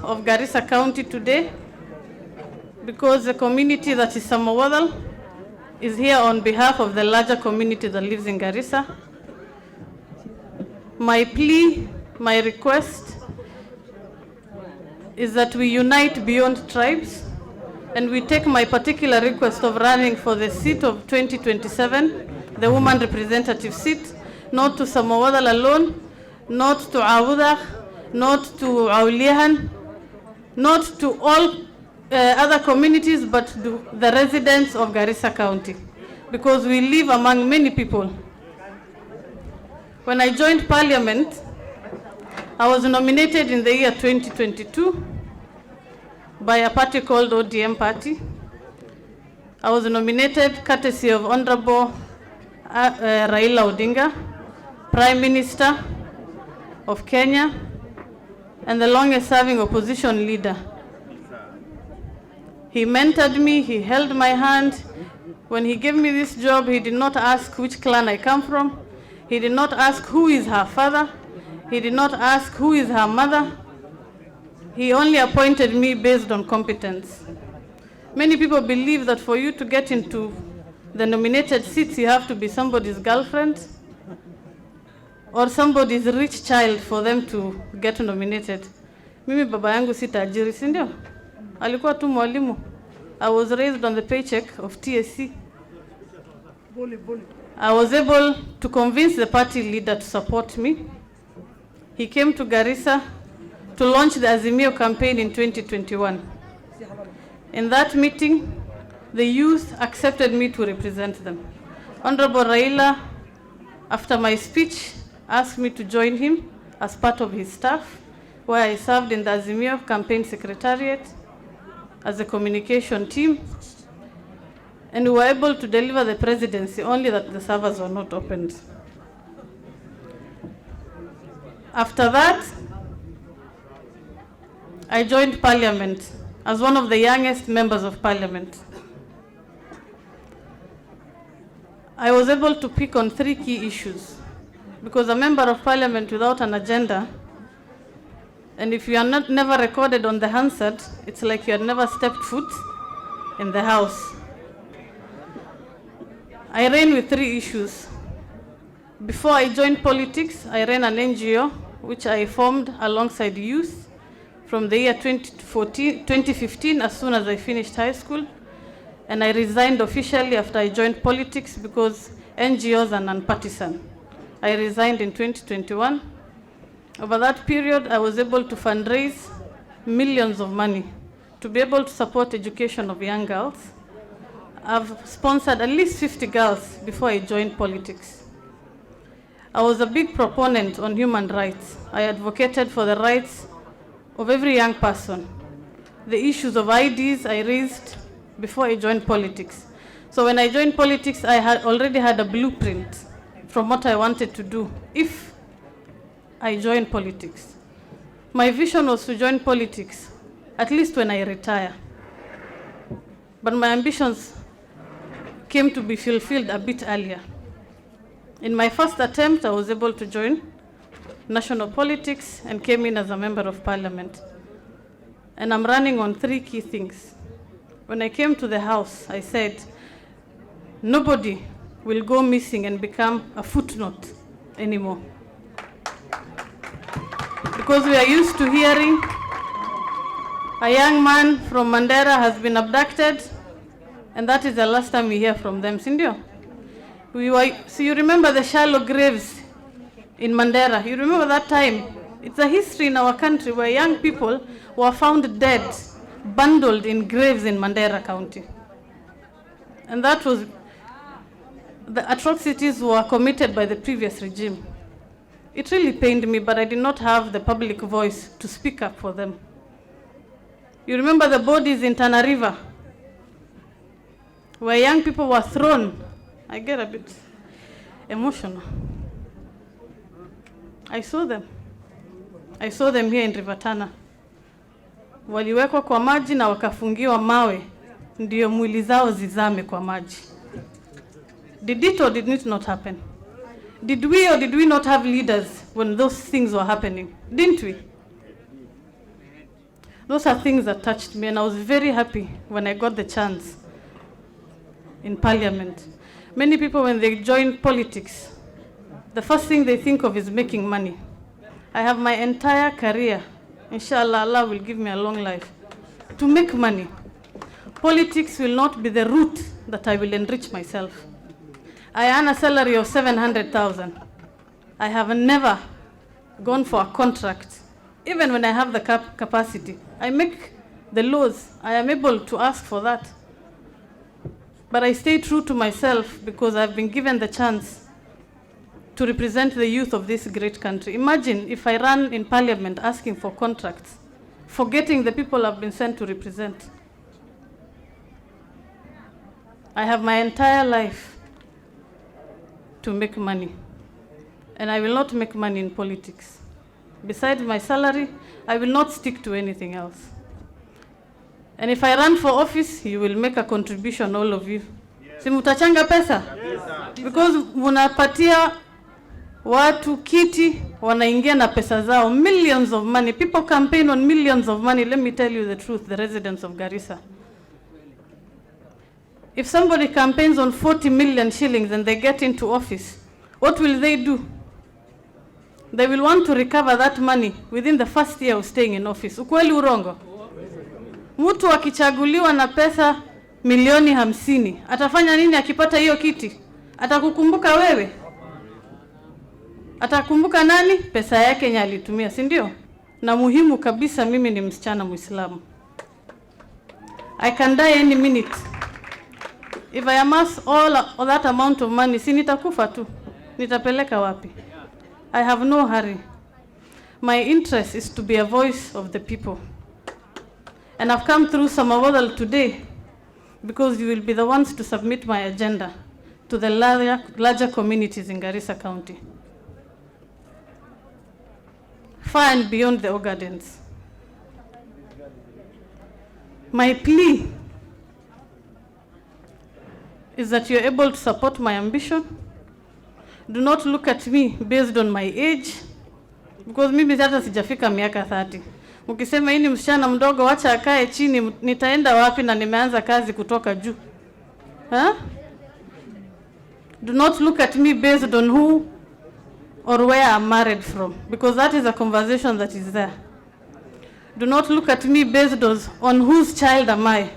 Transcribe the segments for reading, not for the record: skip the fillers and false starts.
Of Garissa County today, because the community that is Samawadal is here on behalf of the larger community that lives in Garissa. My plea, my request is that we unite beyond tribes, and we take my particular request of running for the seat of 2027, the woman representative seat, not to Samawadal alone, not to Awudah, not to Aulihan, not to all other communities, but to the residents of Garissa County, because we live among many people. When I joined Parliament, I was nominated in the year 2022 by a party called ODM Party. I was nominated courtesy of Honorable Raila Odinga, Prime Minister of Kenya, and the longest-serving opposition leader. He mentored me, he held my hand. When he gave me this job, he did not ask which clan I come from. He did not ask who is her father. He did not ask who is her mother. He only appointed me based on competence. Many people believe that for you to get into the nominated seats, you have to be somebody's girlfriend or somebody's rich child for them to get nominated. Mimi baba yangu si tajiri, si ndio? Alikuwa tu mwalimu. I was raised on the paycheck of TSC. I was able to convince the party leader to support me. He came to Garissa to launch the Azimio campaign in 2021. In that meeting, the youth accepted me to represent them. Honorable Raila, after my speech, asked me to join him as part of his staff, where I served in the Azimio campaign secretariat as a communication team, and we were able to deliver the presidency, only that the servers were not opened. After that, I joined Parliament as one of the youngest members of Parliament. I was able to pick on 3 key issues, because a member of Parliament without an agenda, and if you are never recorded on the Hansard, it's like you had never stepped foot in the House. I ran with 3 issues. Before I joined politics, I ran an NGO, which I formed alongside youth from the year 2015, as soon as I finished high school. And I resigned officially after I joined politics because NGOs are non-partisan. I resigned in 2021. Over that period, I was able to fundraise millions of money to be able to support education of young girls. I've sponsored at least 50 girls before I joined politics. I was a big proponent on human rights. I advocated for the rights of every young person. The issues of IDs I raised before I joined politics. So when I joined politics, I had already had a blueprint from what I wanted to do if I joined politics. My vision was to join politics, at least when I retire. But my ambitions came to be fulfilled a bit earlier. In my first attempt, I was able to join national politics and came in as a member of Parliament. And I'm running on 3 key things. When I came to the House, I said, nobody will go missing and become a footnote anymore. Because we are used to hearing a young man from Mandera has been abducted, and that is the last time we hear from them, Sindio. So you remember the shallow graves in Mandera. You remember that time It's a history in our country where young people were found dead, bundled in graves in Mandera County. And that was, the atrocities were committed by the previous regime. It really pained me, but I did not have the public voice to speak up for them. You remember the bodies in Tana River, where young people were thrown. I get a bit emotional. I saw them. I saw them here in River Tana. Waliwekwa kwa maji na wakafungiwa mawe, ndio mwili zao zizame kwa maji. Did it or did it not happen? Did we or did we not have leaders when those things were happening? Didn't we? Those are things that touched me, and I was very happy when I got the chance in Parliament. Many people, when they join politics, the first thing they think of is making money. I have my entire career, inshallah, Allah will give me a long life, to make money. Politics will not be the route that I will enrich myself. I earn a salary of 700,000. I have never gone for a contract. Even when I have the capacity, I make the laws. I am able to ask for that. But I stay true to myself because I've been given the chance to represent the youth of this great country. Imagine if I ran in Parliament asking for contracts, forgetting the people I've been sent to represent. I have my entire life to make money, and I will not make money in politics. Besides my salary, I will not stick to anything else. And if I run for office, you will make a contribution, all of you. Si mutachanga pesa? Because munapatia watu kiti, wanaingia na pesa zao, millions of money. People campaign on millions of money. Let me tell you the truth, the residents of Garissa. If somebody campaigns on 40 million shillings and they get into office, what will they do? They will want to recover that money within the first year of staying in office. Ukweli urongo? Mtu akichaguliwa na pesa milioni 50, atafanya nini akipata hiyo kiti? Atakukumbuka wewe? Atakumbuka nani? Pesa yake yenye alitumia, si ndio? Na muhimu kabisa, mimi ni msichana Muislamu. I can die any minute. If I amass all that amount of money, si nitakufa tu. Nitapeleka wapi? I have no hurry. My interest is to be a voice of the people. And I've come through Samawodal today because you will be the ones to submit my agenda to the larger communities in Garissa County, far and beyond the Ogadens. My plea is that you're able to support my ambition. Do not look at me based on my age, because mimi hata sijafika miaka 30. Ukisema hii ni msichana mdogo, wacha akae chini, nitaenda wapi na nimeanza kazi kutoka juu? Huh? Do not look at me based on who or where I'm married from, because that is a conversation that is there. Do not look at me based on whose child am I.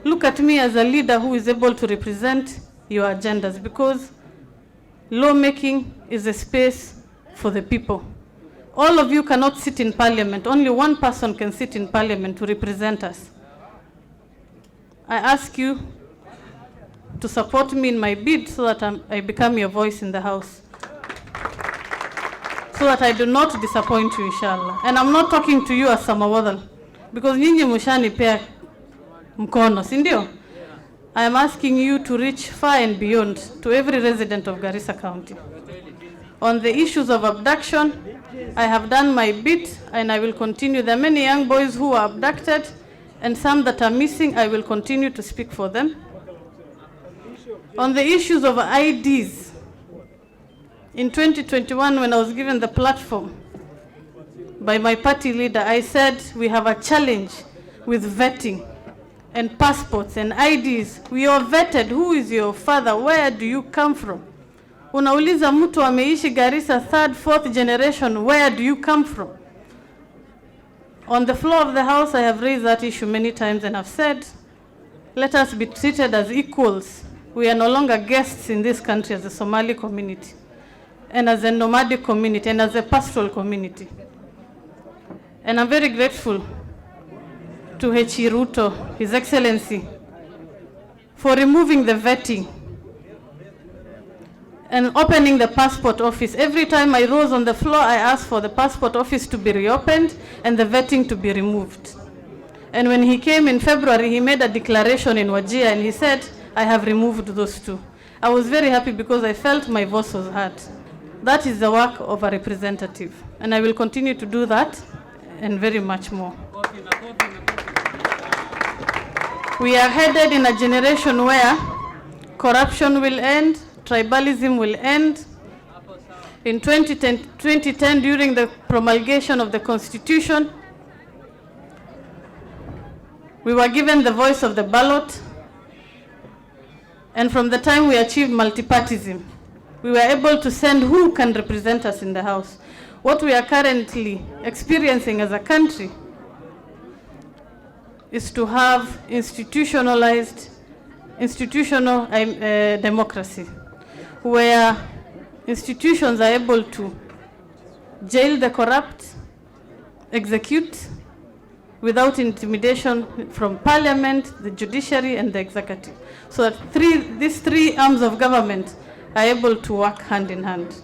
Look at me as a leader who is able to represent your agendas, because lawmaking is a space for the people. All of you cannot sit in Parliament. Only one person can sit in Parliament to represent us. I ask you to support me in my bid so that I become your voice in the House, so that I do not disappoint you, inshallah. And I'm not talking to you as Samawadal, because nyinyi mushanipea mkono, si ndio? I am asking you to reach far and beyond to every resident of Garissa County. On the issues of abduction, I have done my bit and I will continue. There are many young boys who are abducted and some that are missing. I will continue to speak for them. On the issues of IDs, in 2021, when I was given the platform by my party leader, I said we have a challenge with vetting and passports and IDs. We are vetted. Who is your father? Where do you come from? Unauliza mtu ameishi Garissa 3rd, 4th generation, where do you come from? On the floor of the House, I have raised that issue many times and I've said, let us be treated as equals. We are no longer guests in this country as a Somali community, and as a nomadic community, and as a pastoral community. And I'm very grateful to H.E. Ruto, His Excellency, for removing the vetting and opening the passport office. Every time I rose on the floor, I asked for the passport office to be reopened and the vetting to be removed. And when he came in February, he made a declaration in Wajir and he said, I have removed those two. I was very happy because I felt my voice was heard. That is the work of a representative. And I will continue to do that and very much more. We are headed in a generation where corruption will end, tribalism will end. In 2010, during the promulgation of the Constitution, we were given the voice of the ballot, and from the time we achieved multipartism, we were able to send who can represent us in the House. What we are currently experiencing as a country is to have institutional democracy, where institutions are able to jail the corrupt, execute without intimidation from Parliament, the judiciary, and the executive. So that these three arms of government are able to work hand in hand.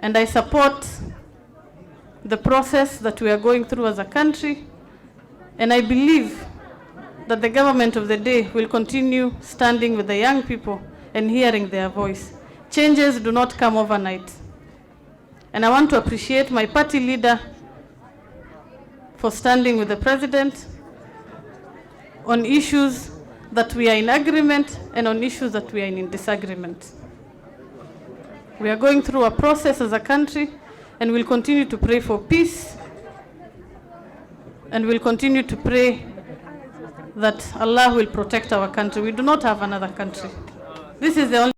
And I support the process that we are going through as a country, and I believe that the government of the day will continue standing with the young people and hearing their voice. Changes do not come overnight. And I want to appreciate my party leader for standing with the president on issues that we are in agreement and on issues that we are in disagreement. We are going through a process as a country, and we'll continue to pray for peace, and we'll continue to pray that Allah will protect our country. We do not have another country. This is the only